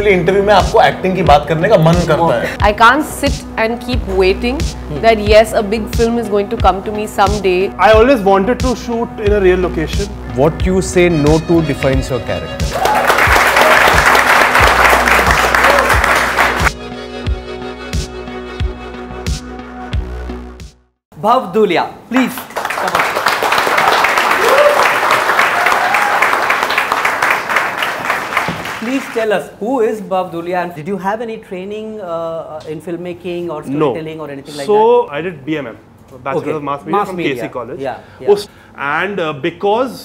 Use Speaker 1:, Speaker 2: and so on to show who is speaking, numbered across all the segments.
Speaker 1: Actually interview में आपको acting की बात करने का मन करता है?
Speaker 2: I can't sit and keep waiting that yes, a big film is going to come to me someday.
Speaker 3: I always wanted to shoot in a real location.
Speaker 4: What you say no to defines your character.
Speaker 5: Bhav Dhulia, please come on. Please tell us, who is Bhav Dhulia, and did you have any training in filmmaking or storytelling or anything like that?
Speaker 3: So I did BMM, Bachelor of Mass Media from KC College. And because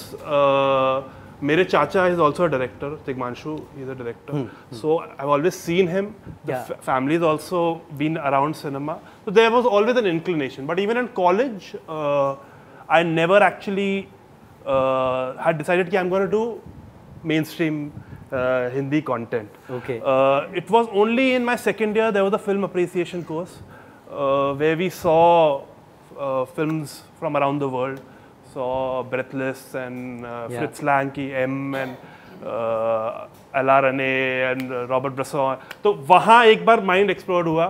Speaker 3: mere chacha is also a director, Tigmanshu, he's a director. So I've always seen him. The family has also been around cinema. So there was always an inclination. But even in college, I never actually had decided that I'm going to do mainstream Hindi content.
Speaker 5: Okay.
Speaker 3: It was only in my second year there was a film appreciation course where we saw films from around the world. Saw Breathless and Fritz Lang ki M and Alain Resnais and Robert Bresson. So वहाँ एक बार mind explored हुआ.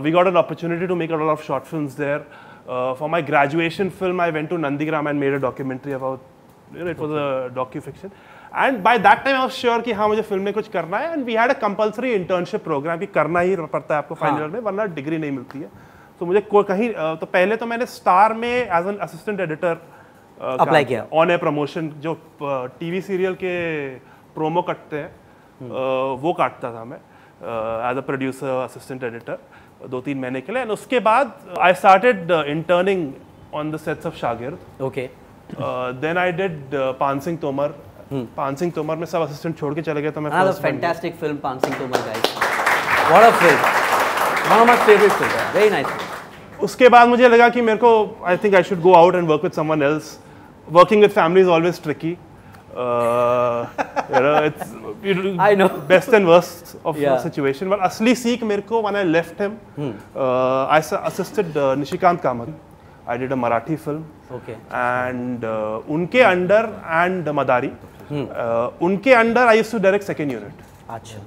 Speaker 3: We got an opportunity to make a lot of short films there. For my graduation film, I went to Nandigram and made a documentary about. It was a docu-fiction. And by that time, I was sure कि हाँ मुझे film में कुछ करना है. And we had a compulsory internship program कि करना ही पड़ता है आपको फाइनल ईयर में, वरना डिग्री नहीं मिलती है. तो मुझे कहीं तो पहले तो मैंने स्टार में as an assistant editor
Speaker 5: apply किया.
Speaker 3: ऑन ए प्रमोशन जो टीवी सीरियल के प्रोमो कटते हैं वो काटता था मैं as a producer assistant editor 2-3 महीने के लिए. एंड उसके बाद I started interning on the sets of Shagird.
Speaker 5: Okay.
Speaker 3: Then I did Paan Singh Tomar. पान सिंह तोमर में सब असिस्टेंट छोड़ के चले गए तो मैं
Speaker 5: Another fantastic film, Pan Singh Tomar, guys. What a film. One of my favorite films. Very nice film.
Speaker 3: उसके बाद मुझे लगा कि मेरे को I think I should go out and work with someone else. Working with family is always tricky. It's
Speaker 5: I know.
Speaker 3: Best and worst of the situation. But असली सीख मेरे को when I left him, I assisted Nishikant Kamat. I did a Marathi film.
Speaker 5: Okay.
Speaker 3: And उनके under and Madari. उनके under I used to direct second unit.
Speaker 5: अच्छा.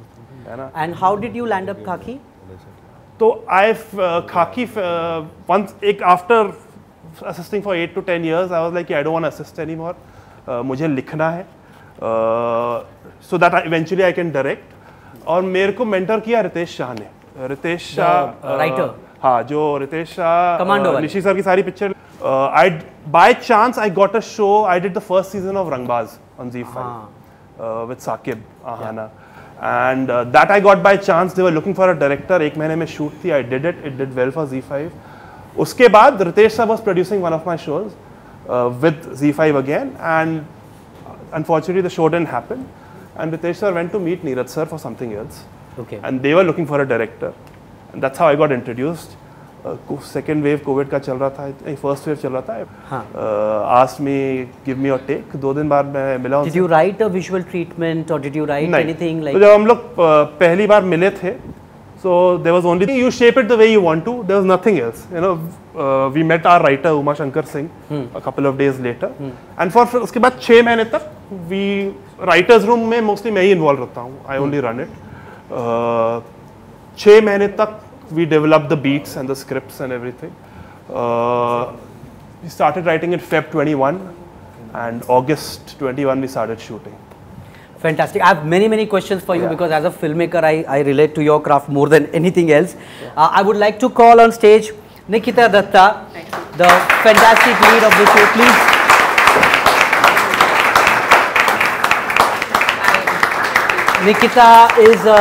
Speaker 5: And how did you land up Khaki?
Speaker 3: तो Khaki once after assisting for 8 to 10 years, I was like, I don't want to assist anymore. मुझे लिखना है, so that eventually I can direct. और मेरे को mentor किया रितेश शाह ने. रितेश शाह
Speaker 5: राइटर.
Speaker 3: हाँ, जो रितेश शाह
Speaker 5: कमांडो
Speaker 3: निशी सर की सारी picture. By chance I got a show. I did the first season of Rangbaz on ZEE5 with Saqib Ahana. And that I got by chance. They were looking for a director. एक महीने में shoot थी. I did it. It did well for ZEE5. उसके बाद Ritesh sir was producing one of my shows with ZEE5 again, and unfortunately the show didn't happen. And Ritesh sir went to meet Neeraj sir for something else.
Speaker 5: Okay.
Speaker 3: And they were looking for a director, and that's how I got introduced. Second wave COVID का चल रहा था, first wave चल रहा था. Asked me, give me your take. 2 दिन बाद मैं मिला.
Speaker 5: Did you write a visual treatment or did you write anything like?
Speaker 3: तो जब हम लोग पहली बार मिले थे, so there was only you shape it the way you want to. There was nothing else. You know, we met our writer Uma Shankar Singh a couple of days later, and for उसके बाद 6 महीने तक we writers room में mostly मैं ही involved रहता हूँ. I only run it. 6 महीने तक we developed the beats and the scripts and everything. We started writing in Feb 21, and August 21 we started shooting.
Speaker 5: Fantastic. I have many questions for you because as a filmmaker, I relate to your craft more than anything else. I would like to call on stage Nikita Datta, the fantastic lead of the show, please. Nikita is a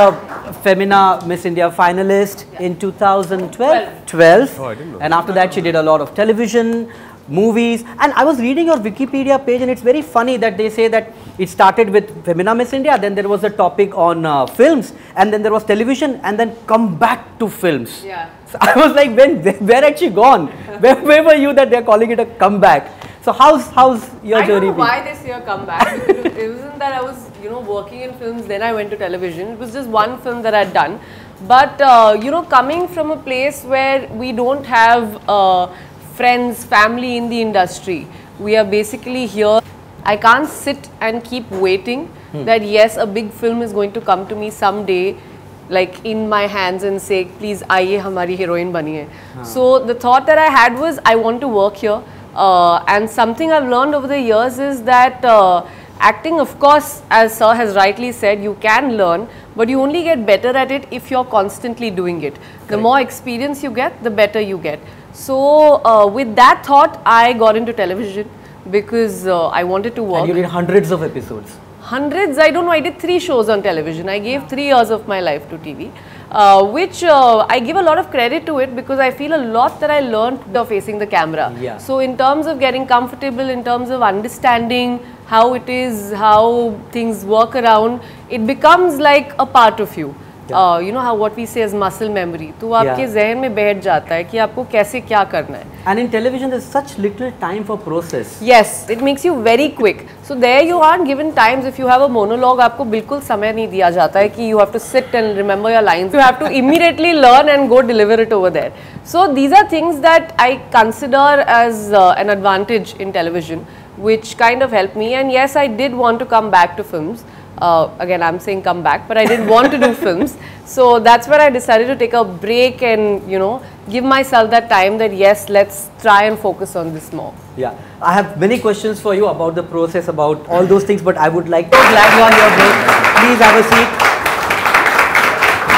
Speaker 5: Femina Miss India finalist in 2012.
Speaker 4: Oh, I didn't know.
Speaker 5: And after that, she did a lot of television, movies, and I was reading your Wikipedia page, and it's very funny that they say that it started with Femina Miss India, then there was a topic on films, and then there was television, and then come back to films.
Speaker 2: Yeah.
Speaker 5: So I was like, where had she gone? Where were you that they're calling it a comeback? So how's your journey?
Speaker 2: I don't know why they say a comeback. Because it wasn't that I was, working in films, then I went to television. It was just one film that I'd done. But, coming from a place where we don't have friends, family in the industry, we are basically here. I can't sit and keep waiting that yes, a big film is going to come to me someday, like in my hands and say, please, आइए हमारी heroine बनिए. So the thought that I had was, I want to work here, and something I've learned over the years is that acting, of course, as Sir has rightly said, you can learn, but you only get better at it if you're constantly doing it. The more experience you get, the better you get. So with that thought, I got into television because I wanted to work.
Speaker 5: And you did hundreds of episodes.
Speaker 2: Hundreds, I don't know, I did 3 shows on television. I gave 3 years of my life to TV, which I give a lot of credit to it because I feel a lot that I learned of facing the camera.
Speaker 5: Yeah.
Speaker 2: So in terms of getting comfortable, in terms of understanding how it is, how things work around, it becomes like a part of you. You know how what we say is muscle memory. तो आपके ज़हन में बैठ जाता है कि आपको कैसे क्या करना है.
Speaker 5: And in television, there's such little time for process.
Speaker 2: Yes, it makes you very quick. So there you aren't given times. If you have a monologue, आपको बिल्कुल समय नहीं दिया जाता है कि you have to sit and remember your lines. You have to immediately learn and go deliver it over there. So these are things that I consider as an advantage in television, which kind of helped me. And yes, I did want to come back to films. Again, I'm saying come back, but I didn't want to do films. So that's where I decided to take a break and, you know, give myself that time that yes, let's try and focus on this more.
Speaker 5: Yeah, I have many questions for you about the process, about all those things, but I would like to glad you on your break. Please have a seat.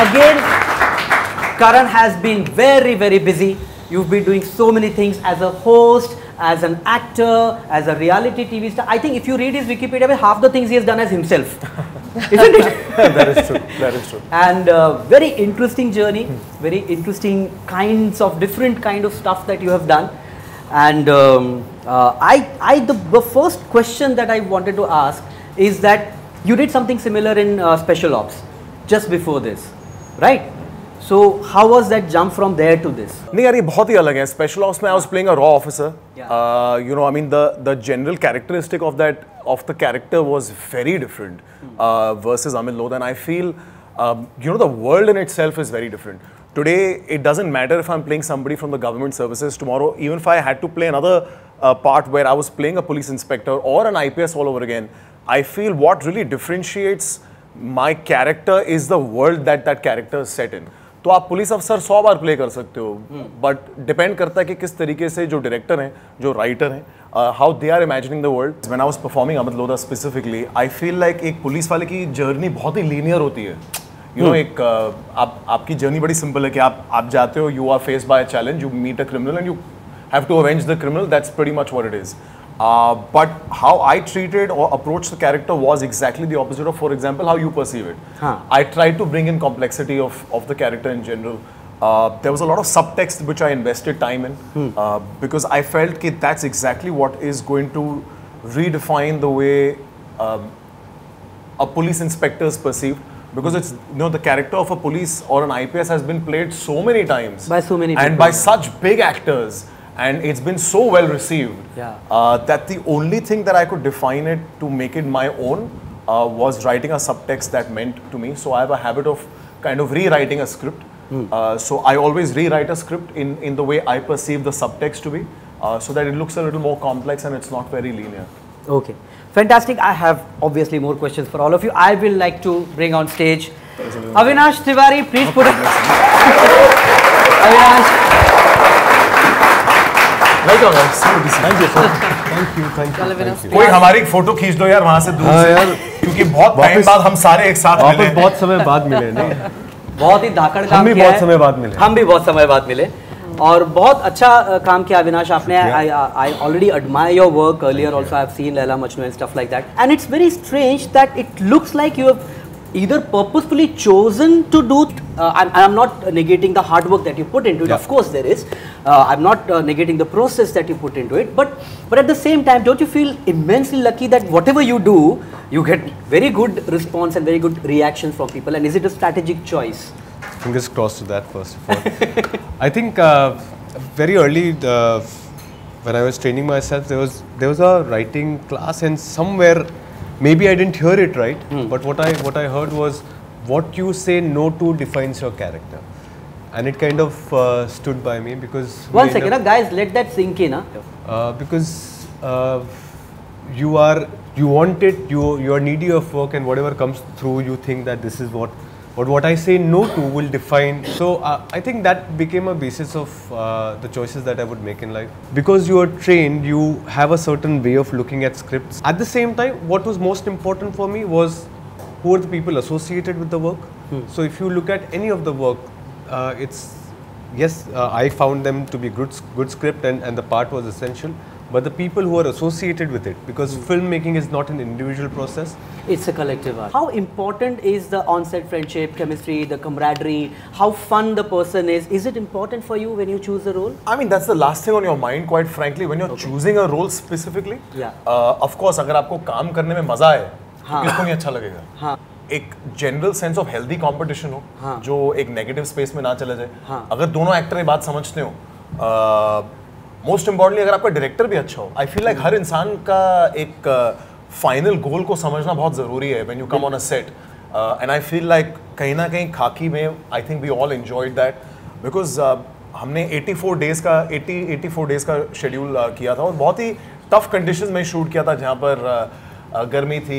Speaker 5: Again, Karan has been very, very busy. You've been doing so many things as a host, as an actor, as a reality TV star. I think if you read his Wikipedia, half the things he has done as himself. Isn't it?
Speaker 1: That is true. That is true.
Speaker 5: And very interesting journey, very interesting kinds of different kind of stuff that you have done. And the first question that I wanted to ask is that you did something similar in Special Ops just before this, right? So how was that jump from there to this?
Speaker 1: नहीं यार ये बहुत ही अलग है. Special Ops में I was playing a raw officer.
Speaker 5: Yeah.
Speaker 1: You know, I mean the general characteristic of the character was very different versus Amit Lodha, and I feel you know, the world in itself is very different. Today it doesn't matter if I'm playing somebody from the government services. Tomorrow, even if I had to play another part where I was playing a police inspector or an IPS all over again, I feel what really differentiates my character is the world that character is set in. तो आप police अफसर 100 बार play कर सकते हो, but depend करता है कि किस तरीके से जो डायरेक्टर हैं, जो राइटर हैं, how they are imagining the world. When I was performing Amit Lodha specifically, I feel like एक पुलिस वाले की जर्नी बहुत ही लीनियर होती है. यू नो, एक आपकी जर्नी बड़ी सिंपल है कि आप जाते हो, you are faced by a challenge, you meet a criminal and you have to avenge the criminal. That's pretty much what it is. But how I treated or approached the character was exactly the opposite of, for example, how you perceive it. I tried to bring in complexity of the character in general. There was a lot of subtext which I invested time in because I felt that that's exactly what is going to redefine the way a police inspector is perceived. Because it's, you know, the character of a police or an IPS has been played so many times
Speaker 5: by so many people,
Speaker 1: and by such big actors. And it's been so well received that the only thing that I could define it to make it my own was writing a subtext that meant to me. So I have a habit of kind of rewriting a script. So I always rewrite a script in the way I perceive the subtext to be, so that it looks a little more complex and it's not very linear.
Speaker 5: Okay, fantastic. I have obviously more questions for all of you. I will like to bring on stage Avinash Tiwari. Please put it. Avinash.
Speaker 1: Welcome, thank you, sir. Thank you. कोई हमारी photo खींच दो यार वहाँ से दूर से, क्योंकि बहुत टाइम बाद हम सारे एक साथ मिले.
Speaker 4: बहुत समय बाद मिले नहीं.
Speaker 5: बहुत ही धाकड़ काम
Speaker 4: हम भी
Speaker 5: किया
Speaker 4: बहुत
Speaker 5: है.
Speaker 4: समय बाद मिले.
Speaker 5: हम भी बहुत समय बाद मिले और बहुत अच्छा काम किया अविनाश आपने. I already admire your work. Earlier also I have seen Laila Majnu and stuff like that, and it's very strange that it looks like you have either purposefully chosen to do I'm not negating the hard work that you put into it. Of course there is. I'm not negating the process that you put into it, but at the same time, don't you feel immensely lucky that whatever you do, you get very good response and very good reactions from people? And is it a strategic choice?
Speaker 4: Fingers crossed to that, first of all. I think very early when I was training myself, there was a writing class, and somewhere maybe I didn't hear it right, but what I heard was, what you say no to defines your character, and it kind of stood by me because.
Speaker 5: One second, guys, let that sink in.
Speaker 4: Because you are you want it, you are needy of work, and whatever comes through, you think that this is what I say no to will define. So I think that became a basis of the choices that I would make in life. Because you are trained, you have a certain way of looking at scripts. At the same time, what was most important for me was who are the people associated with the work. So if you look at any of the work, I found them to be good script and the part was essential. But the people who are associated with it, because filmmaking is not an individual process.
Speaker 5: It's a collective art. How important is the on-set friendship, chemistry, the camaraderie, how fun the person is? Is it important for you when you choose a role?
Speaker 1: I mean, that's the last thing on your mind, quite frankly, when you're choosing a role specifically.
Speaker 5: Yeah.
Speaker 1: Of course, अगर आपको काम करने में मजा है, तो किसको नहीं अच्छा लगेगा?
Speaker 5: हाँ.
Speaker 1: एक general sense of healthy competition हो, जो एक नेगेटिव स्पेस में ना चला जाए. अगर दोनों एक्टर ये बात समझते हो, मोस्ट इम्पॉर्टेंटली अगर आपका डायरेक्टर भी अच्छा हो, आई फील लाइक हर इंसान का एक फाइनल गोल को समझना बहुत ज़रूरी है when you come on a set. And I feel like कहीं ना कहीं खाकी में I think we all enjoyed that because हमने 84 डेज़ का शेड्यूल किया था और बहुत ही टफ कंडीशंस में शूट किया था जहाँ पर गर्मी थी,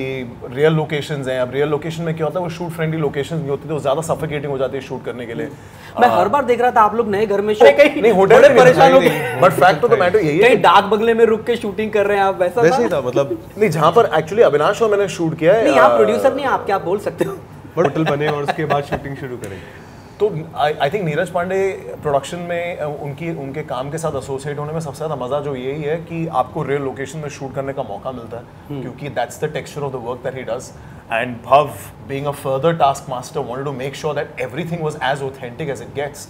Speaker 1: रियल लोकेशंस हैं. अब रियल लोकेशन में क्या होता है, वो शूट फ्रेंडली लोकेशंस नहीं होती, तो ज़्यादा सफोकेटिंग हो जाती है शूट करने के लिए.
Speaker 5: मैं हर बार देख रहा था आप लोग नए घर में
Speaker 1: नहीं होटल में परेशान हो गए, but fact of the matter यही है
Speaker 5: कहीं डाक बंगले में रुक के शूटिंग कर रहे हैं आप, वैसा
Speaker 4: ही था. मतलब
Speaker 1: नहीं, जहाँ पर एक्चुअली अविनाश और मैंने शूट किया है.
Speaker 5: नहीं, आप प्रोड्यूसर नहीं, आप क्या बोल सकते हो.
Speaker 4: होटल बने और उसके बाद शूटिंग शुरू करेंगे.
Speaker 1: तो I think Neeraj Pandey production में उनके काम के साथ एसोसिएट होने में सबसे ज़्यादा मज़ा जो यही है कि आपको रियल लोकेशन में शूट करने का मौका मिलता है, क्योंकि that's the texture of the work that he does. And Bhav being a further taskmaster wanted to make sure that everything was as authentic as it gets.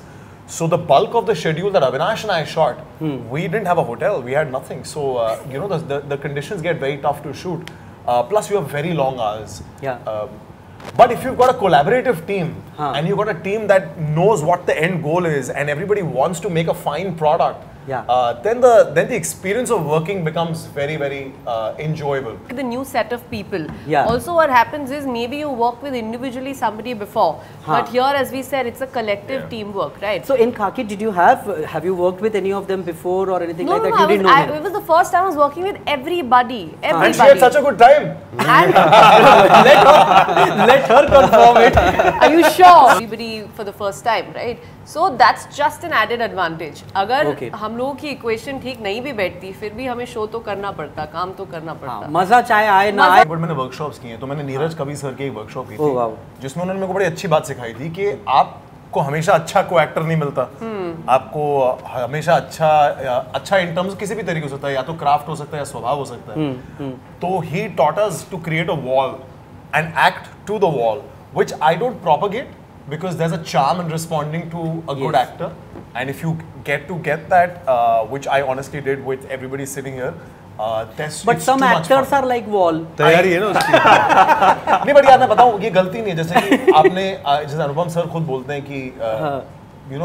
Speaker 1: So the bulk of the schedule that Avinash and I shot, we didn't have a hotel, we had nothing. So the conditions get very tough to shoot. Plus you have very long hours.
Speaker 5: Yeah.
Speaker 1: But if you've got a collaborative team and you've got a team that knows what the end goal is and everybody wants to make a fine product, then the experience of working becomes very, very enjoyable.
Speaker 2: The new set of people.
Speaker 5: Yeah.
Speaker 2: Also what happens is maybe you work with individually somebody before, but here as we said it's a collective teamwork, right?
Speaker 5: So in Khaki, did you have you worked with any of them before or anything
Speaker 2: No,
Speaker 5: like that?
Speaker 2: no,
Speaker 5: You didn't know them?
Speaker 2: it was the first time I was working with everybody.
Speaker 1: And she had such a good time.
Speaker 2: And
Speaker 5: Let her confirm it.
Speaker 2: are you sure? Everybody for the first time, right? So that's just an added advantage. अगर हम लोगों की equation ठीक नहीं भी बैठती, फिर भी हमें शो तो करना पड़ता, काम तो करना पड़ता.
Speaker 5: मजा चाहे आए ना आए.
Speaker 1: बट मैंने वर्कशॉप्स की हैं, तो मैंने नीरज कबीर सर की एक वर्कशॉप की
Speaker 5: Oh, wow.
Speaker 1: थी जिसमें उन्होंने मेरे को बड़ी अच्छी बात सिखाई थी कि आपको हमेशा अच्छा को एक्टर नहीं मिलता. आपको हमेशा अच्छा इन टर्म्स किसी भी तरीके से होता है, या तो क्राफ्ट हो सकता है या स्वभाव हो सकता है. तो he taught us to create a wall and act to the wall, which I don't propagate because there's a charm in responding to a good actor, and if you get that, which I honestly did with everybody sitting here,
Speaker 5: But some actors are like wall.
Speaker 4: तैयारी है ना उसकी.
Speaker 1: नहीं, but यार मैं बताऊं, ये गलती नहीं है. जैसे कि आपने जैसे अनुपम सर खुद बोलते हैं कि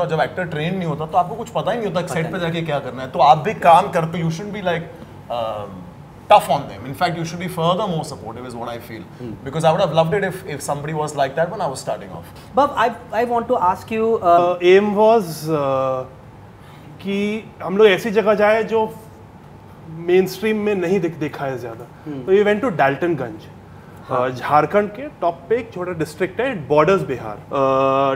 Speaker 1: जब एक्टर ट्रेन नहीं होता तो आपको कुछ पता ही नहीं होता सेट पे जाके क्या करना है. तो आप भी काम करते, you shouldn't be like tough on them. In fact, you should be further more supportive is what I feel. Because I would have loved it if somebody was like that when I was starting off.
Speaker 5: But I want to ask you.
Speaker 3: Aim was कि हम लोग ऐसी जगह जाए जो main stream में नहीं दिखा है ज़्यादा. तो ये वेंट टू डाल्टनगंज, झारखंड के टॉप पे एक छोटा डिस्ट्रिक्ट है, बॉर्डर्स बिहार.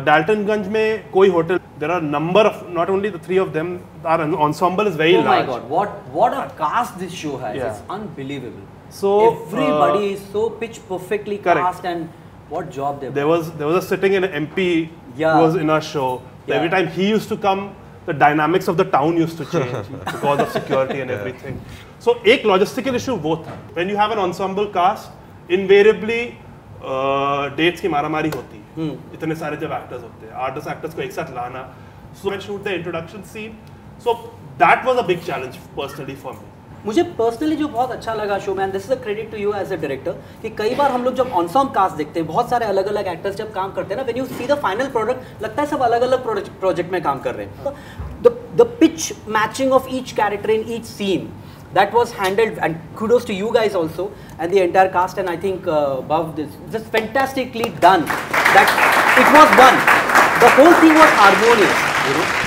Speaker 3: डाल्टनगंज में कोई hotel, there are number of, not only the three of them, our ensemble is very large.
Speaker 5: Oh my God, what a cast this show has!
Speaker 3: Yeah.
Speaker 5: It's unbelievable.
Speaker 3: So
Speaker 5: everybody is so pitch perfectly cast, and what job they.
Speaker 3: There was a sitting in MP who was in our show. So every time he used to come, the dynamics of the town used to change because of security and everything. So एक logistical issue वो था. When you have an ensemble cast, invariably dates की मारामारी होती है. इतने सारे जब actors होते हैं, artists actors को एक साथ लाना. So I shoot the introduction scene. So that was a big challenge personally for me.
Speaker 5: मुझे पर्सनली जो बहुत अच्छा लगा शो में, and this is a credit to you as a director, कि कई बार हम लोग जब ensemble कास्ट देखते हैं, बहुत सारे अलग अलग एक्टर्स जब काम करते हैं ना, when you see the final product, लगता है सब अलग अलग प्रोजेक्ट में काम कर रहे हैं. The pitch matching of each character in each scene, that was handled, and kudos to you guys also and the entire cast, and I think above this just fantastically done, that it was done, the whole thing was harmonious,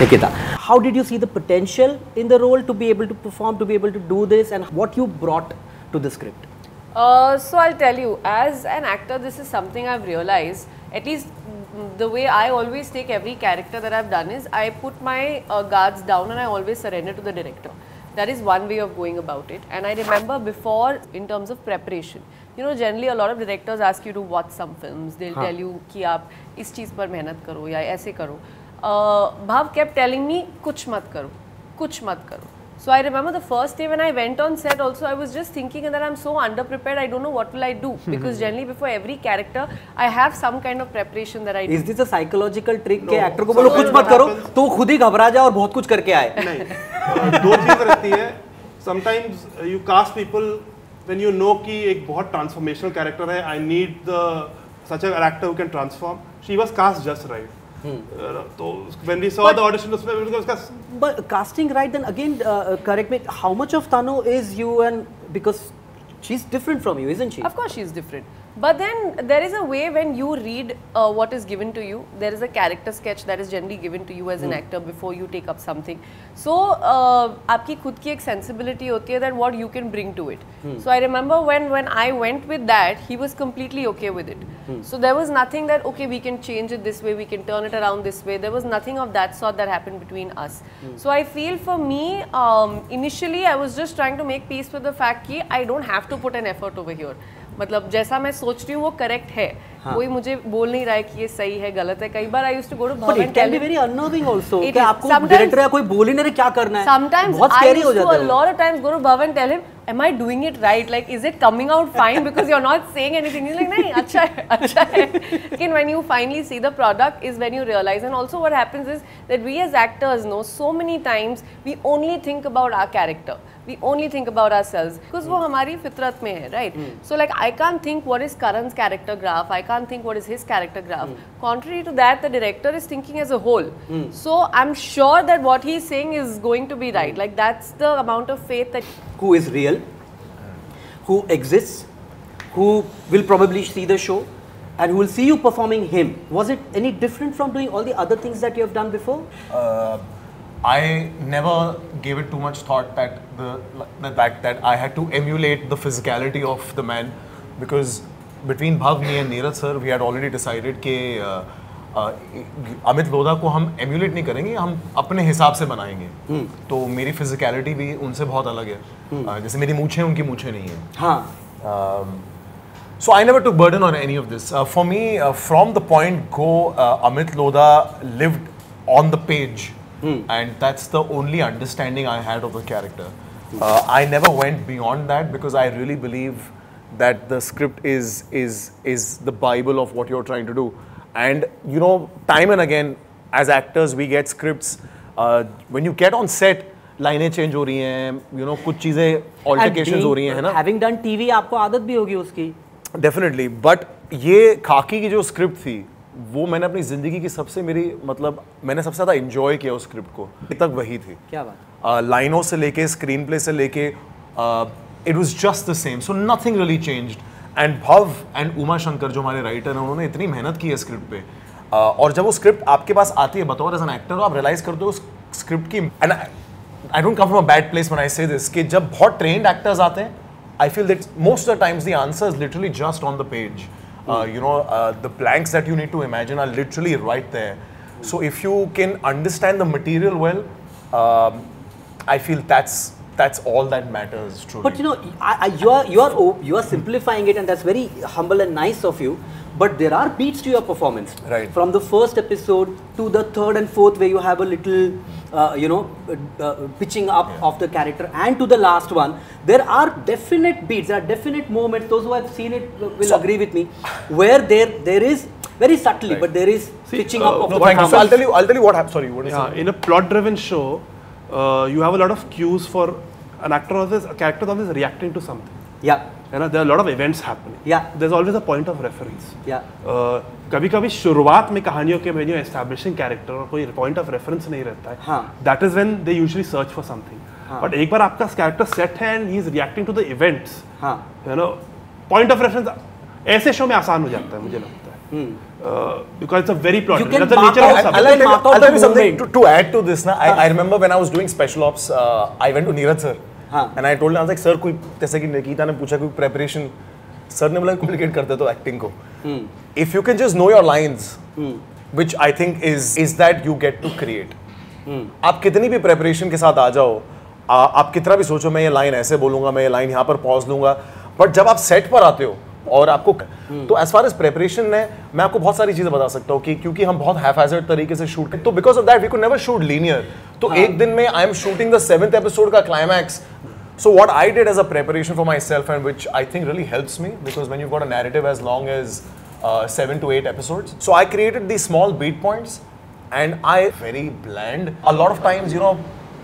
Speaker 5: Nikita. How did you see the potential in the role to be able to perform, to be able to do this, and what you brought to the script?
Speaker 2: So I'll tell you, as an actor, this is something I've realized. At least the way I always take every character that I've done is I put my guards down and I always surrender to the director. That is one way of going about it. And I remember before, in terms of preparation, you know, generally a lot of directors ask you to watch some films. They'll tell you कि आप इस चीज़ पर मेहनत करो या ऐसे करो. Bhav kept telling me कुछ मत करो, कुछ मत करो. So I remember the first day when I went on set also, I was just thinking that I'm so underprepared, I don't know what will I do. Because generally before every character, I have some kind of preparation that I do.
Speaker 5: Is this a psychological trick के actor को बोलो कुछ मत करो तो खुद ही घबरा जाए और बहुत कुछ करके आए?
Speaker 3: नहीं, दो चीज़ रहती है. Sometimes you cast people when you know कि एक बहुत transformational character है. I need such an actor who can transform. She was cast just right. So when we saw the audition,
Speaker 5: but casting right, then again, correct me. How much of Tanu is you, and because she's different from you, isn't she?
Speaker 2: Of course, she's different. But then there is a way when you read what is given to you. There is a character sketch that is generally given to you as an actor before you take up something. So, आपकी खुद की एक sensibility होती है that what you can bring to it. So I remember when I went with that, he was completely okay with it. So there was nothing that okay we can change it this way, we can turn it around this way. There was nothing of that sort that happened between us. So I feel for me, initially I was just trying to make peace with the fact कि I don't have to put an effort over here. मतलब जैसा मैं सोच रही हूँ वो correct है. कोई मुझे बोल नहीं रहा है कि ये सही है गलत है. कई बार I used to go to Bhav and tell him. But it can be very
Speaker 5: unnerving also. कि आपको डायरेक्टर या कोई बोल ही नहीं रहा क्या करना है.
Speaker 2: Sometimes I used to a lot of times go to Bhav and tell him, am I doing it right? Like, is it coming out fine because you're not saying anything? He's like, नहीं अच्छा है, अच्छा है. Again, when you finally see the product is when you realize. And also what happens is that we as actors know so many times we only think about our character. We only think about ourselves because वो हमारी फितरत में है, right? So like I can't think what is Karan's character graph. I can't think what is his character graph. Contrary to that, the director is thinking as a whole. So I'm sure that what he's saying is going to be right. Like that's the amount of faith that.
Speaker 5: Who is real? Who exists? Who will probably see the show? And who will see you performing him? Was it any different from doing all the other things that you have done before?
Speaker 1: I never gave it too much thought that the fact that I had to emulate the physicality of the man, because between Bhav, me and Neeraj sir, we had already decided कि अमित लोधा को हम emulate नहीं करेंगे, हम अपने हिसाब से बनाएंगे. तो मेरी physicality भी उनसे बहुत अलग है. जैसे मेरी मूंछें उनकी मूंछें नहीं है. हाँ. So I never took burden on any of this. For me, from the point go, Amit Lodha lived on the page. And that's the only understanding I had of the character. I never went beyond that because I really believe that the script is the Bible of what you're trying to do. And you know, time and again, as actors, we get scripts. When you get on set, लाइनें change हो रही हैं, you know, कुछ चीजें altercations हो रही हैं, है ना?
Speaker 5: Having done TV, आपको आदत भी होगी उसकी.
Speaker 1: Definitely, but ये खाकी की जो स्क्रिप्ट थी, वो मैंने अपनी जिंदगी की सबसे मैंने सबसे ज़्यादा एंजॉय किया उस स्क्रिप्ट को. तक वही थी.
Speaker 5: क्या बात?
Speaker 1: लाइनों से लेके स्क्रीन प्ले से लेके it was just the same. So nothing really changed. And भव एंड उमा शंकर जो हमारे राइटर हैं, उन्होंने इतनी मेहनत की है स्क्रिप्ट पे. और जब वो स्क्रिप्ट आपके पास आती है बतौर एज एन एक्टर, आप रियलाइज करते हो उस स्क्रिप्ट की. And I don't come from a bad place when I से दिस, कि जब बहुत ट्रेन्ड एक्टर्स आते हैं, I feel that most of the times the answer is literally just on the page. You know, the blanks that you need to imagine are literally right there. So if you can understand the material well, I feel that's all that matters truly.
Speaker 5: But you know, you are simplifying it, and that's very humble and nice of you. But there are beats to your performance.
Speaker 1: Right.
Speaker 5: From the first episode to the third and fourth, where you have a little, pitching up of the character, and to the last one, there are definite beats. There are definite moments. Those who have seen it will agree with me, where there is very subtly, but there is pitching up of the performance.
Speaker 1: So I'll tell you what happened. Sorry, what is it?
Speaker 3: In a plot-driven show, you have a lot of cues for an actor or a character always reacting to something.
Speaker 5: Yeah.
Speaker 3: You know, there are a lot of events happening.
Speaker 5: Yeah.
Speaker 3: There's always a point of reference.
Speaker 5: Yeah.
Speaker 3: कभी-कभी शुरुआत में कहानियों के when you establishing character और कोई point of reference नहीं रहता है.
Speaker 5: हाँ.
Speaker 3: That is when they usually search for something. हाँ. But एक बार आपका character set है and he is reacting to the events.
Speaker 5: हाँ.
Speaker 3: You know, point of reference ऐसे show में आसान हो जाता है, मुझे लगता है. Because it's a very plot.
Speaker 5: You can
Speaker 3: that's the nature of the subject.
Speaker 1: I'll tell you something to add to this. Na, I remember when I was doing special ops, I went to Neeraj sir. And I told like sir कोई जैसे कि निकिता ने पूछा कोई preparation, sir ने बोला complicate करते तो एक्टिंग को, if you can just know your lines which I think is that you get to create. आप कितनी भी प्रेपरेशन के साथ आ जाओ, आप कितना भी सोचो मैं ये लाइन ऐसे बोलूंगा, मैं ये लाइन यहाँ पर पॉज लूंगा, बट जब आप सेट पर आते हो और आपको तो एज फार एज प्रेपरेशन है, मैं आपको बहुत सारी चीजें बता सकता हूँ कि क्योंकि हम बहुत हैफेजर्ड तरीके से शूट करते, तो because of that we could never shoot linear. तो एक दिन में I am shooting the 7th episode का climax. So what I did as a preparation for myself, and which I think really helps me, because when you've got a narrative as long as 7 to 8 episodes, so I created these small beat points, and I very bland. A lot of times, you know,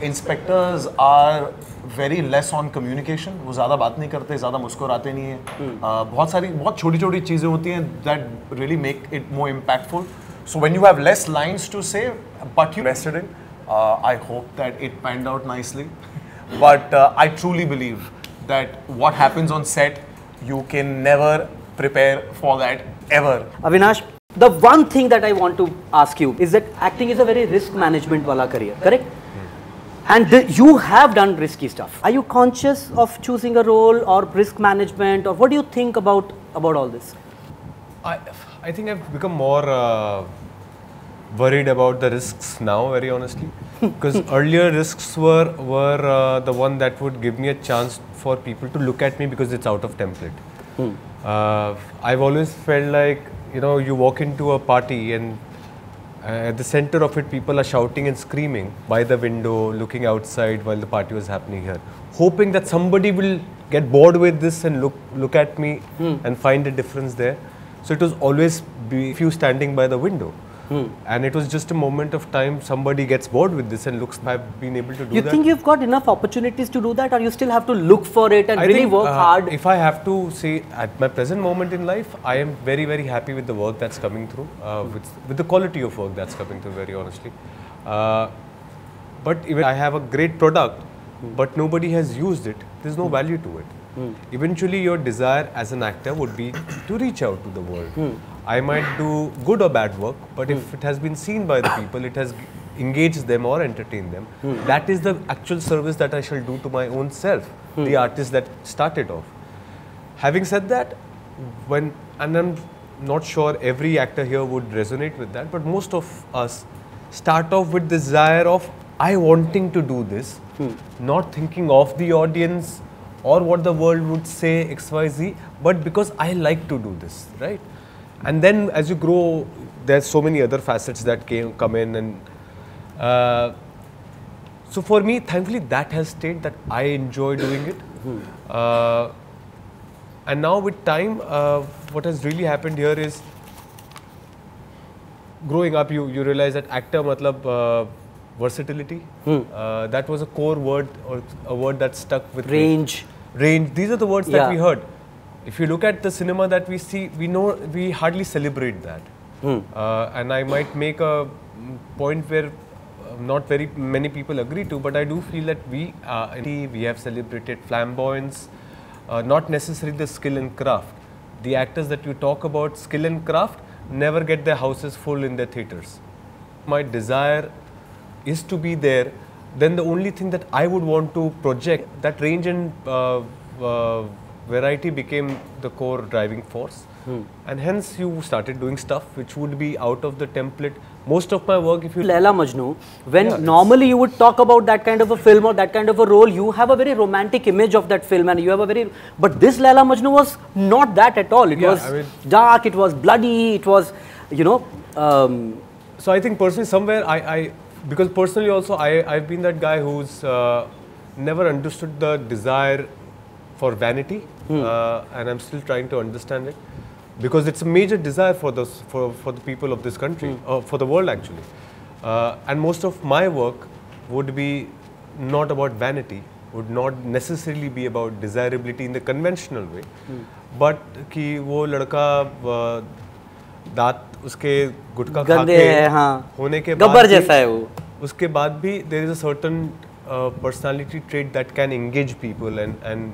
Speaker 1: inspectors are very less on communication. वो ज़्यादा बात नहीं करते, ज़्यादा मुस्कुराते नहीं हैं. बहुत छोटी-छोटी चीज़ें होती हैं that really make it more impactful. So when you have less lines to say, but you invested in, I hope that it panned out nicely. But I truly believe that what happens on set, you can never prepare for that ever.
Speaker 5: Avinash, the one thing that I want to ask you is that acting is a very risk management wala career, correct? And you have done risky stuff. Are you conscious of choosing a role or risk management, or what do you think about all this?
Speaker 4: I think I've become more worried about the risks now, very honestly. Because earlier risks were the one that would give me a chance for people to look at me because it's out of template. I've always felt like, you know, you walk into a party and at the center of it, people are shouting and screaming by the window, looking outside while the party was happening here, hoping that somebody will get bored with this and look at me and find a difference there. So it was always be few standing by the window. And it was just a moment of time, somebody gets bored with this and looks, I've been able to do that.
Speaker 5: You think you've got enough opportunities to do that, or you still have to look for it and really work hard?
Speaker 4: If I have to say, at my present moment in life, I am very, very happy with the work that's coming through, with the quality of work that's coming through, very honestly. But even I have a great product, but nobody has used it, there's no value to it. Eventually, your desire as an actor would be to reach out to the world. I might do good or bad work, but if it has been seen by the people, it has engaged them or entertained them, that is the actual service that I shall do to my own self, the artist that started off. Having said that, and I'm not sure every actor here would resonate with that, but most of us start off with desire of I wanting to do this, not thinking of the audience or what the world would say XYZ, but because I like to do this, right? And then as you grow, there's so many other facets that come in, and so for me, thankfully, that has stayed, that I enjoy doing it. And now with time, what has really happened here is, growing up, you realize that actor matlab versatility. That was a core word, or a word that stuck with
Speaker 5: range.
Speaker 4: Range. These are the words that we heard. If you look at the cinema that we see, we hardly celebrate that. And I might make a point where not very many people agree to, but I do feel that we have celebrated flamboyance, not necessarily the skill and craft. The actors that you talk about skill and craft never get their houses full in their theatres. My desire is to be there. Then the only thing that I would want to project, that range and variety became the core driving force. And hence you started doing stuff which would be out of the template. Most of my work, if you...
Speaker 5: Laila Majnu, when normally you would talk about that kind of a film or that kind of a role, you have a very romantic image of that film, and you have a very... But this Laila Majnu was not that at all. It was dark, it was bloody, it was, you know...
Speaker 4: So I think personally somewhere because personally also I've been that guy who's never understood the desire for vanity, and I'm still trying to understand it, because it's a major desire for the people of this country, for the world actually. And most of my work would be not about vanity, would not necessarily be about desirability in the conventional way, but कि वो लड़का दांत उसके गुटखा खा के होने के बाद
Speaker 5: गब्बर जैसा है वो,
Speaker 4: उसके बाद भी there is a certain personality trait that can engage people, and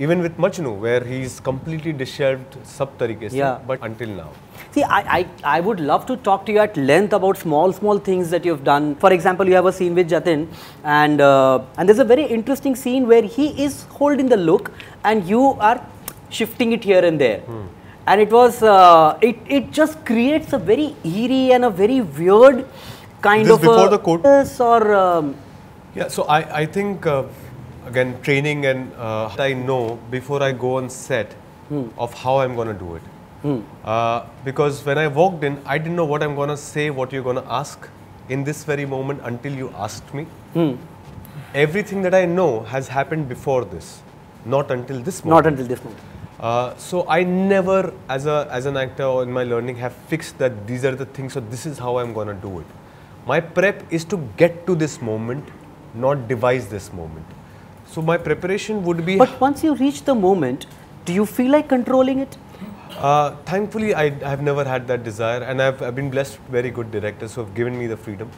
Speaker 4: even with Majnu, where he's completely disheveled sab tarike se,
Speaker 5: Yeah.
Speaker 4: but until now.
Speaker 5: See, I would love to talk to you at length about small things that you've done. For example, you have a scene with Jatin, and there's a very interesting scene where he is holding the look, and you are shifting it here and there. And it was, it just creates a very eerie and a very weird kind
Speaker 4: This
Speaker 5: of
Speaker 4: before the quote?
Speaker 5: or
Speaker 4: Yeah, so I think, again, training and I know before I go on set of how I'm going to do it. Because when I walked in, I didn't know what I'm going to say, what you're going to ask in this very moment until you asked me. Everything that I know has happened before this, not until this moment.
Speaker 5: not until this moment.
Speaker 4: So I never, as an actor or in my learning, have fixed that these are the things, so this is how I'm going to do it. My prep is to get to this moment, not devise this moment. So my preparation would be...
Speaker 5: But once you reach the moment, do you feel like controlling it?
Speaker 4: Thankfully, I have never had that desire, and I've been blessed with very good directors who have given me the freedom.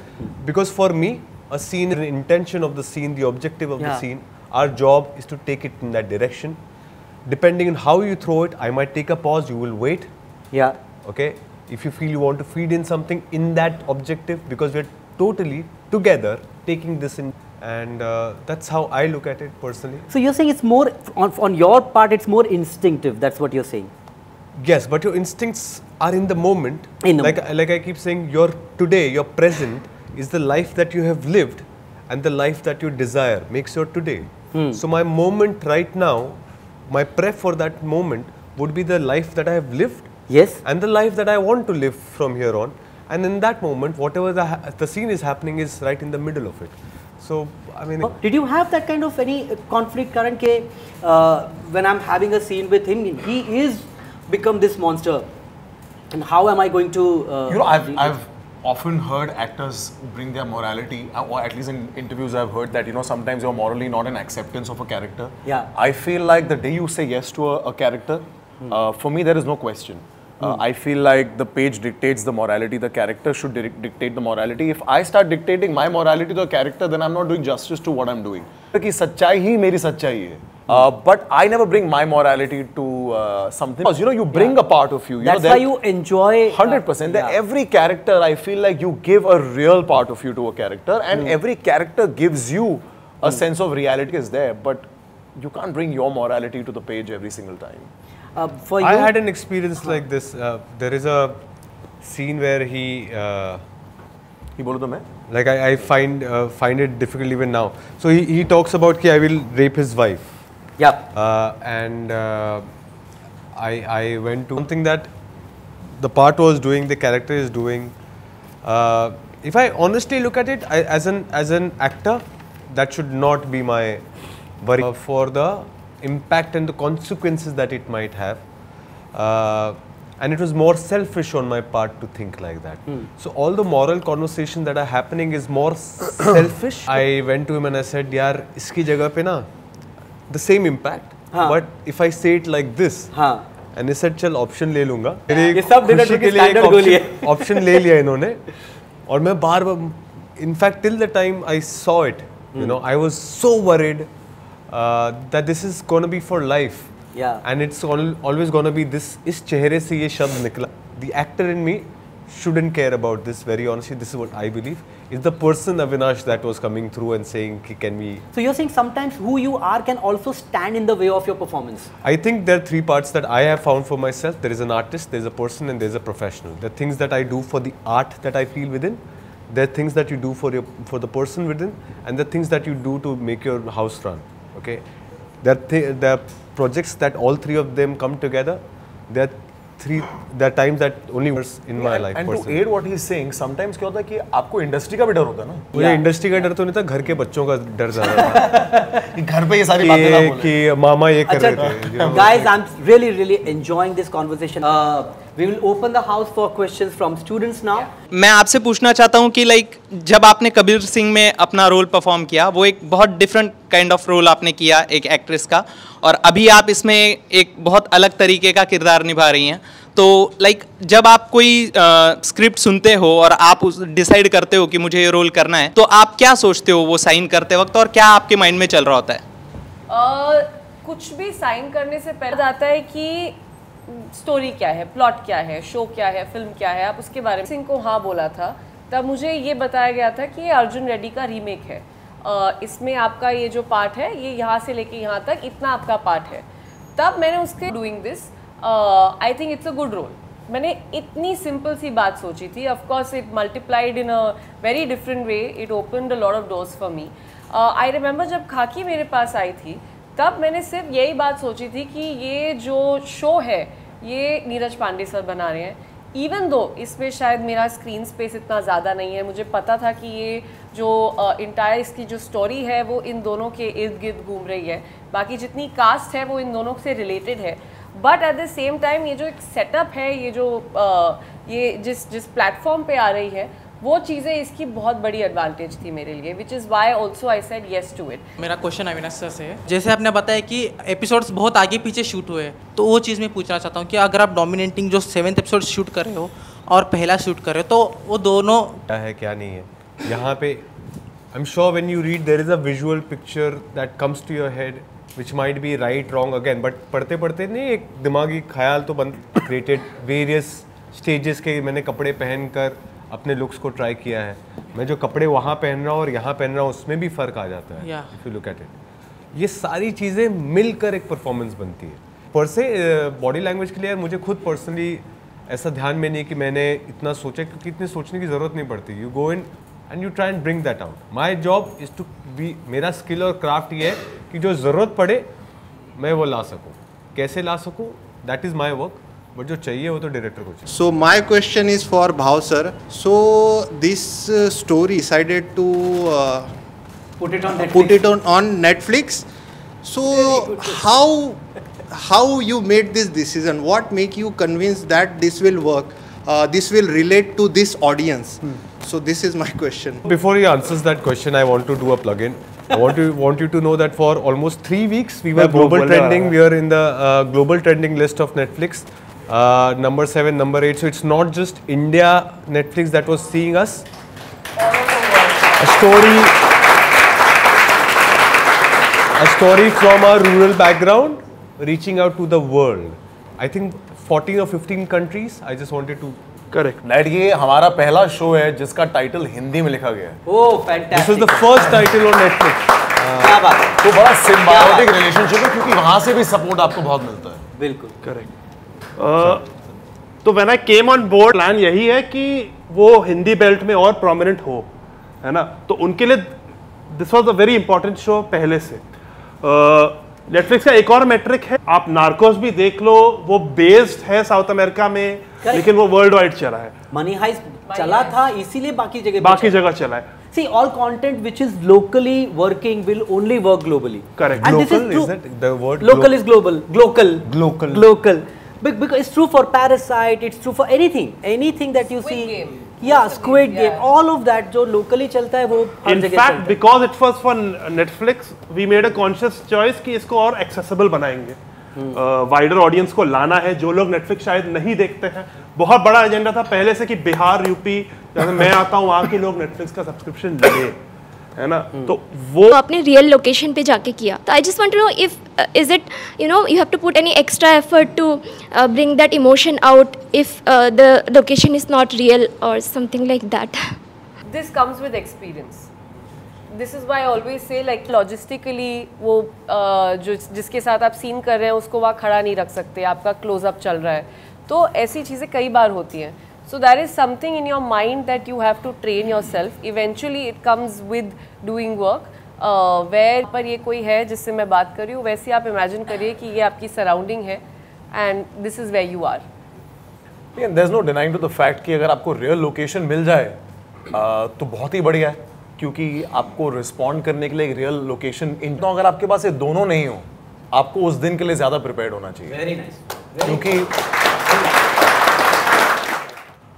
Speaker 4: Because for me, a scene, the intention of the scene, the objective of the scene, our job is to take it in that direction. Depending on how you throw it, I might take a pause, you will wait.
Speaker 5: Yeah.
Speaker 4: Okay? If you feel you want to feed in something in that objective, because we're totally together taking this in, and that's how I look at it personally.
Speaker 5: So you're saying it's more, on your part, it's more instinctive, that's what you're saying?
Speaker 4: Yes, but your instincts are in the moment. Like I keep saying, your today, your present is the life that you have lived, and the life that you desire makes your today. So my moment right now, my prep for that moment would be the life that I have lived.
Speaker 5: Yes.
Speaker 4: And the life that I want to live from here on. And in that moment, whatever the scene is happening is right in the middle of it. So, I mean...
Speaker 5: Did you have that kind of any conflict, Karan, when I'm having a scene with him, he is become this monster, and how am I going to...
Speaker 1: you know, I've often heard actors bring their morality, or at least in interviews I've heard that, you know, sometimes you're morally not an acceptance of a character.
Speaker 5: Yeah.
Speaker 1: I feel like the day you say yes to a character, for me there is no question. I feel like the page dictates the morality, the character should dictate the morality. If I start dictating my morality to a character, then I'm not doing justice to what I'm doing. Ki sachai hi meri sachai hai. But I never bring my morality to something. Because, you know, you bring a part of you.
Speaker 5: That's why you enjoy...
Speaker 1: 100%. Every character, I feel like you give a real part of you to a character, and every character gives you a sense of reality is there, but you can't bring your morality to the page every single time.
Speaker 5: For you,
Speaker 4: I had an experience like this. There is a scene where he... like I find it difficult even now. So he talks about that I will rape his wife.
Speaker 5: Yeah.
Speaker 4: And I went to something that the part was doing, the character is doing. If I honestly look at it, as an actor, that should not be my worry for the impact and the consequences that it might have. And it was more selfish on my part to think like that. So all the moral conversation that are happening is more selfish. I went to him and I said, "Yaar, iski jagah pe na, the same impact. But if I say it like this," and he said, "चल option ले लूँगा."
Speaker 5: ये सब dinner के standard गोली है.
Speaker 4: Option ले लिया इन्होंने, और मैं बार-बार, in fact, till the time I saw it, you know, I was so worried that this is going to be for life.
Speaker 5: Yeah.
Speaker 4: And it's always going to be this, is चेहरे से ये शब्द निकला. The actor in me shouldn't care about this, very honestly. This is what I believe. It's the person Avinash that was coming through and saying, can we...
Speaker 5: So you're saying sometimes who you are can also stand in the way of your performance?
Speaker 4: I think there are three parts that I have found for myself. There is an artist, there is a person, and there is a professional. The things that I do for the art that I feel within. There are things that you do for the person within, and the things that you do to make your house run. Okay, there are projects that all three of them come together. There are times that only works in my life.
Speaker 1: And
Speaker 4: personally.
Speaker 1: to aid what he's saying, sometimes क्या होता है कि आपको industry का भी डर होता है ना?
Speaker 4: मुझे इंडस्ट्री का डर तो नहीं था, घर के बच्चों का डर ज़्यादा था।
Speaker 1: कि घर पे ये सारी बातें ना बोले।
Speaker 4: कि मामा ये कर रहे थे।
Speaker 5: Guys, I'm really enjoying this conversation. We will open the house for questions from students now.
Speaker 6: मैं आपसे पूछना चाहता हूँ कि लाइक जब आपने कबीर सिंह में अपना रोल परफॉर्म किया, वो एक बहुत डिफरेंट काइंड ऑफ रोल आपने किया एक एक्ट्रेस का, और अभी आप इसमें एक बहुत अलग तरीके का किरदार निभा रही हैं. तो लाइक जब आप कोई स्क्रिप्ट सुनते हो और आप डिसाइड करते हो कि मुझे ये रोल करना है, तो आप क्या सोचते हो वो साइन करते वक्त, और क्या आपके माइंड में चल रहा होता है?
Speaker 2: कुछ भी साइन करने से पहले आता है कि स्टोरी क्या है, प्लॉट क्या है, शो क्या है, फिल्म क्या है, आप उसके बारे में सिंह को हाँ बोला था, तब मुझे ये बताया गया था कि ये अर्जुन रेड्डी का रीमेक है। इसमें आपका ये जो पार्ट है ये यहाँ से लेके यहाँ तक इतना आपका पार्ट है। तब मैंने उसके doing this I think it's a good role. मैंने इतनी सिंपल सी बात सोची थी। Of course it multiplied in a very different way, it opened a lot of doors for me. I remember जब खाकी मेरे पास आई थी तब मैंने सिर्फ यही बात सोची थी कि ये जो शो है ये नीरज पांडे सर बना रहे हैं। इवन दो इसमें शायद मेरा स्क्रीन स्पेस इतना ज़्यादा नहीं है, मुझे पता था कि ये जो इंटायर इसकी जो स्टोरी है वो इन दोनों के इर्द गिर्द घूम रही है, बाकी जितनी कास्ट है वो इन दोनों से रिलेटेड है। But at the same time ये जो एक सेटअप है, ये जो ये जिस प्लेटफॉर्म पे आ रही है, वो चीज़ें इसकी बहुत बड़ी एडवांटेज थी मेरे लिए, which is why also I said yes to it.
Speaker 6: मेरा क्वेश्चन अविनाश सर से है, जैसे आपने बताया कि एपिसोड्स बहुत आगे पीछे शूट हुए, तो वो चीज़ मैं पूछना चाहता हूँ कि अगर आप डोमिनेटिंग जो 7th एपिसोड शूट कर रहे हो और पहला शूट कर रहे हो, तो वो दोनों
Speaker 4: है क्या नहीं है यहाँ पे। I am sure when you read there is a visual picture that comes to your head which might be right wrong again, but पढ़ते पढ़ते नहीं एक दिमागी ख्याल तो बन क्रिएटेड वेरियस स्टेजेस के। मैंने कपड़े पहनकर अपने लुक्स को ट्राई किया है। मैं जो कपड़े वहाँ पहन रहा हूँ और यहाँ पहन रहा हूँ उसमें भी फ़र्क आ जाता है if you look at it. ये सारी चीज़ें मिलकर एक परफॉर्मेंस बनती है। पर से बॉडी लैंग्वेज के लिए मुझे खुद पर्सनली ऐसा ध्यान में नहीं कि मैंने इतना सोचा, क्योंकि इतनी सोचने की ज़रूरत नहीं पड़ती। You go in and you try and bring that out. My job is to be, मेरा स्किल और क्राफ्ट ये है कि जो ज़रूरत पड़े मैं वो ला सकूँ। कैसे ला सकूँ that is my work, but जो चाहिए वो तो डायरेक्टर को चाहिए।
Speaker 7: So my question is for Bhav sir. So this story decided to put it on Netflix. So how you made this decision? What make you convinced that this will work? This will relate to this audience. So this is my question.
Speaker 4: Before he answers that question, I want to do a plug-in. I want you to know that for almost 3 weeks we were global trending. We are in the global trending list of Netflix. Number 7, number 8. So it's not just India Netflix that was seeing us. A story from our rural background reaching out to the world. I think 14 or 15 countries. I just wanted to
Speaker 3: correct.
Speaker 1: Net ये हमारा पहला show है जिसका title Hindi में लिखा गया है।
Speaker 5: Oh fantastic.
Speaker 4: This was the first title on Netflix.
Speaker 5: क्या बात है।
Speaker 1: तो बड़ा सिम्बायोटिक रिलेशनशिप है क्योंकि वहां से भी सपोर्ट आपको बहुत मिलता है।
Speaker 5: बिल्कुल
Speaker 3: करेक्ट। तो when I came on board, plan यही है कि वो हिंदी बेल्ट में और प्रोमिनेंट हो, है ना। तो उनके लिए this was a very important show पहले से। नेटफ्लिक्स का एक और मैट्रिक है, आप नार्कोस भी देख लो, वो बेस्ड है साउथ अमेरिका में, लेकिन वो वर्ल्ड वाइड चला है।
Speaker 5: मनी हाइस्ट चला था इसीलिए बाकी
Speaker 3: जगह चला है।
Speaker 5: See, all content which is locally working will only work globally.
Speaker 3: Correct.
Speaker 5: And
Speaker 4: Local,
Speaker 5: this is true.
Speaker 4: is that the word?
Speaker 5: Local is global.
Speaker 4: Local.
Speaker 5: Local. Because it's true for Parasite. It's true for anything that you
Speaker 2: Squid
Speaker 5: see.
Speaker 2: Game.
Speaker 5: Yeah, Squid Game. All of that जो locally चलता है वो हर
Speaker 3: In
Speaker 5: जगह
Speaker 3: fact,
Speaker 5: चलता है.
Speaker 3: because it was for Netflix, we made a conscious choice कि इसको और accessible बनाएंगे। वाइडर ऑडियंस को लाना है, जो लोग नेटफ्लिक्स शायद नहीं देखते हैं। बहुत बड़ा एजेंडा था पहले से कि बिहार, यूपी, जैसे मैं आता हूँ, वहाँ के लोग नेटफ्लिक्स का सब्सक्रिप्शन ले, है ना। तो वो
Speaker 8: आपने रियल लोकेशन पे जाके किया। तो I just want to know if is it you have to put any extra effort to bring that emotion out if the location is not real और something like that.
Speaker 2: This comes with experience. This is why I always say like logistically वो जो जिसके साथ आप scene कर रहे हैं उसको वहाँ खड़ा नहीं रख सकते, आपका क्लोजअप चल रहा है, तो ऐसी चीज़ें कई बार होती हैं। So there is something in your mind that you have to train yourself. Eventually it comes with doing work. Where पर ये कोई है जिससे मैं बात कर रही हूँ, वैसे आप इमेजिन करिए कि ये आपकी सराउंडिंग है and this is where you are.
Speaker 1: Yeah, there's no denying to the fact कि अगर आपको रियल लोकेशन मिल जाए तो बहुत ही बढ़िया है, क्योंकि आपको रिस्पॉन्ड करने के लिए एक रियल लोकेशन तो अगर आपके पास ये दोनों नहीं हो, आपको उस दिन के लिए ज़्यादा प्रिपेयर्ड होना चाहिए।
Speaker 5: Very nice.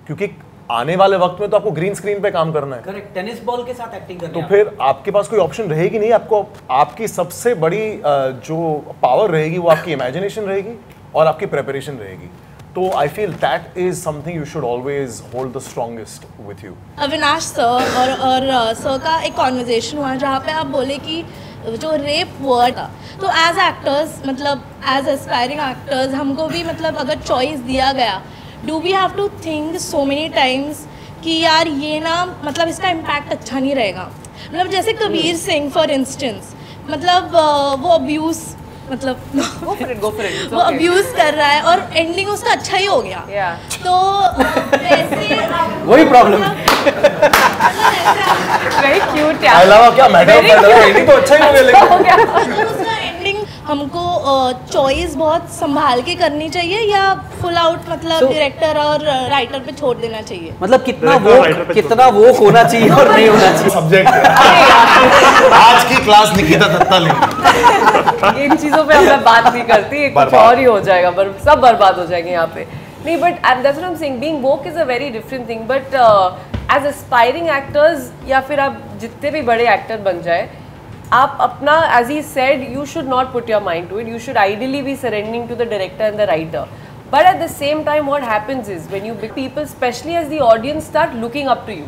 Speaker 1: क्योंकि आने वाले वक्त में तो आपको ग्रीन स्क्रीन पे काम करना है।
Speaker 5: करेक्ट, टेनिस बॉल के साथ एक्टिंग करनी
Speaker 1: तो
Speaker 5: है।
Speaker 1: फिर आपके पास कोई ऑप्शन रहेगी नहीं, आपको आपकी सबसे बड़ी जो पावर रहेगी वो आपकी इमेजिनेशन रहेगी और आपकी प्रेपरेशन रहेगी। तो I feel that is something you should always hold the strongest with you.
Speaker 9: Avinash sir और सर का एक कॉन्वर्जेशन हुआ जहाँ पे आप बोले कि जो रेप वर्ड था, तो एज एक्टर्स मतलब एज एस्पायरिंग एक्टर्स हमको भी मतलब अगर चॉइस दिया गया, do we have to think so many times कि यार ये ना मतलब इसका इम्पैक्ट अच्छा नहीं रहेगा। मतलब जैसे कबीर सिंह फॉर इंस्टेंस, मतलब वो अब्यूज़ मतलब वो अब्यूज़ कर रहा है और एंडिंग उसका अच्छा ही हो गया। तो वैसे
Speaker 5: वही प्रॉब्लम
Speaker 2: वेरी क्यूट यार।
Speaker 1: अलावा क्या मैटर एंडिंग तो अच्छा ही हो गया, लेकिन
Speaker 9: उसका एंडिंग हमको चॉइस बहुत संभाल के करनी चाहिए या फुल आउट मतलब डायरेक्टर और राइटर पे छोड़ देना चाहिए?
Speaker 5: मतलब कितना वो होना चाहिए और नहीं होना चाहिए
Speaker 1: सब्जेक्ट आज की क्लास निकिता दत्ता लेंगे।
Speaker 2: इन चीजों पे हम बात नहीं करती, कुछ और ही हो जाएगा, सब बर्बाद हो जाएंगे यहाँ पे। नहीं, but that's what I am saying, being woke is a very different thing, but as aspiring actors या फिर आप जितने भी बड़े एक्टर बन जाए, आप अपना, as he said, you should not put your mind to it. You should ideally be surrendering to the director and the writer. But at the same time, what happens is when you people, especially as the audience, start looking up to you.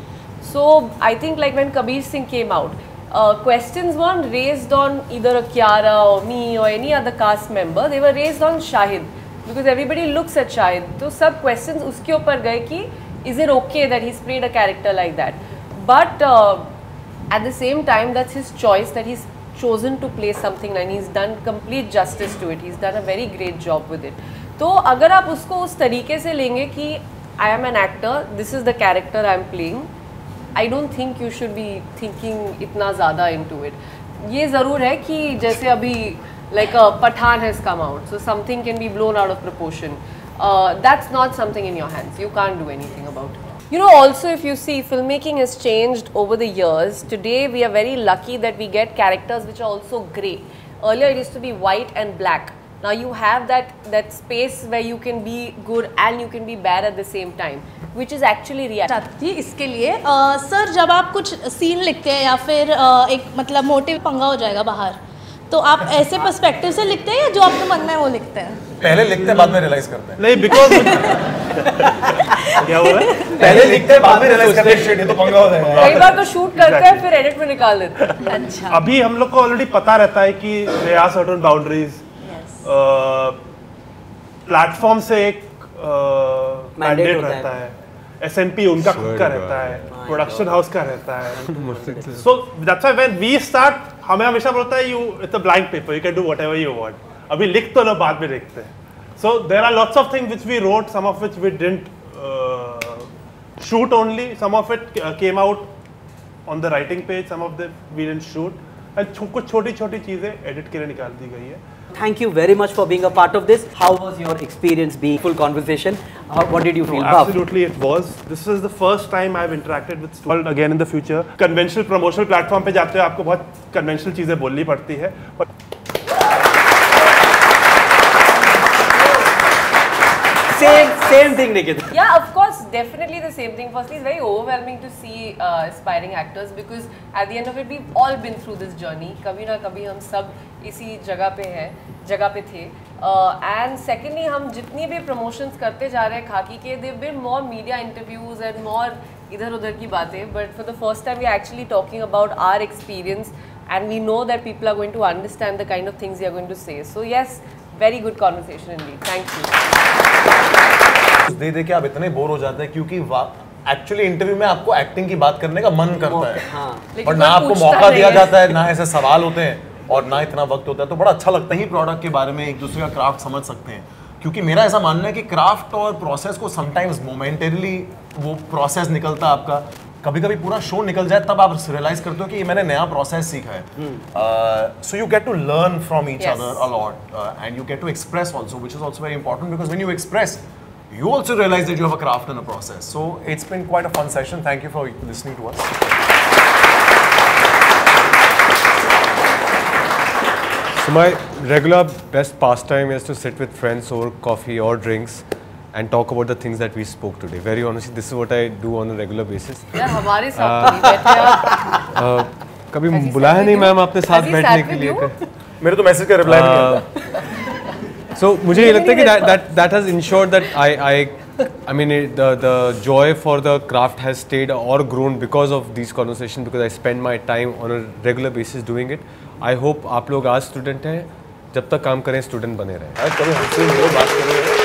Speaker 2: So I think like when Kabir Singh came out, questions weren't raised on either a Kiara or me or any other cast member. They were raised on Shahid because everybody looks at Shahid. So सब questions उसके ऊपर गए कि is it okay that he's played a character like that? But at the same time, that's his choice, that he's chosen to play something and he's done complete justice to it. He's done a very great job with it. तो अगर आप उसको उस तरीके से लेंगे कि I am an actor, this is the character I am playing, I don't think you should be thinking इतना ज़्यादा into it. ये ज़रूर है कि जैसे अभी like Pathaan has come out, so something can be blown out of proportion. That's not something in your hands. You can't do anything about it. You know, also if you see, filmmaking has changed over the years. Today we are very lucky that we get characters which are also grey. Earlier it used to be white and black. Now you have that space where you can be good and you can be bad at the same time, which is actually reality.
Speaker 9: इसके लिए sir जब आप कुछ scene लिखते हैं या फिर एक मतलब मोटिव पंगा हो जाएगा बाहर, तो आप ऐसे पर्सपेक्टिव से लिखते हैं या जो आपके मन में है वो लिखते हैं?
Speaker 1: पहले लिखते हैं बाद में रियलाइज करते हैं।
Speaker 3: नहीं, बिकॉज क्या हुआ है?
Speaker 1: पहले लिखते हैं बाद में रियलाइज करते हैं शिट ये तो पंगा हो जाएगा।
Speaker 2: कई बार तो शूट करते हैं फिर एडिट में निकाल देते हैं।
Speaker 9: अच्छा,
Speaker 3: अभी हम लोग को ऑलरेडी पता रहता है कि there are certain boundaries. Platform से एक मैंडेट रहता है, एसएनपी उनका खुद का रहता है, प्रोडक्शन हाउस का रहता है। So that's why when we start, हमें हमेशा बोलता है you it's a blank paper, you can do whatever you want, अभी लिख तो लो बाद में देखते हैं। So there are lots of things which we wrote, some of which we didn't shoot only, some of it came out on the writing page, some of them we didn't shoot, and कुछ छोटी-छोटी चीजें edit के लिए निकाल दी गई है।
Speaker 5: Thank you very much for being a part of this. How was your experience being full conversation? What did you feel?
Speaker 3: Absolutely, it was. This is the first time I've interacted with students. Again in the future, conventional promotional platform पे जाते हो आपको बहुत conventional चीजें बोलनी पड़ती है।
Speaker 5: Same thing, Nikita.
Speaker 2: Yeah, of course, definitely the same thing. Firstly, it's very overwhelming to see aspiring actors because at the end of it, we've all been through this journey. कभी ना कभी हम सब इसी जगह पे थे. And secondly, हम जितनी भी promotions करते जा रहे हैं खाकी के, there've been more media interviews and more इधर-उधर की बातें. But for the first time, we are actually talking about our experience, and we know that people are going to understand the kind of things we are going to say. So yes, very good conversation indeed. Thank you.
Speaker 1: दे के आप इतने bore हो जाते हैं क्योंकि actually interview में आपको acting की बात करने का मन करता है,
Speaker 5: हाँ।
Speaker 1: और ना आपको मौका दिया जाता है, ना ऐसे सवाल होते हैं और ना इतना वक्त होता है। तो बड़ा अच्छा लगता है ही प्रोडक्ट के बारे में एक दूसरे का क्राफ्ट समझ सकते हैं, क्योंकि मेरा ऐसा मानना है कि क्राफ्ट और प्रोसेस को समटाइम्स मोमेंटरीली वो प्रोसेस निकलता है आपका, कभी कभी पूरा शो निकल जाए तब आप रियलाइज करते हो कि ये मैंने नया प्रोसेस सीखा है। So you get to learn from each other a lot and you get to express also, which is also very important because when you express you also realize that you have a craft and a process. So it's been quite a fun session. Thank you for listening to us.
Speaker 4: So my regular best pastime is to sit with friends over coffee or drinks and talk about the things that we spoke today. Very honestly, this is what I do on a regular basis.
Speaker 2: यार हमारे साथ नहीं बैठे आप।
Speaker 4: कभी बुलाया नहीं ma'am आपने साथ बैठने के लिए?
Speaker 1: मेरे तो मैसेज का रिप्लाई नहीं आता।
Speaker 4: So मुझे ये लगता है कि that has ensured that I I mean, the joy for the craft has stayed or grown because of these conversations, because I spend my time on a regular basis doing it. I hope आप लोग आज student हैं, जब तक काम करें student बने रहें.
Speaker 1: कभी हमसे बात करें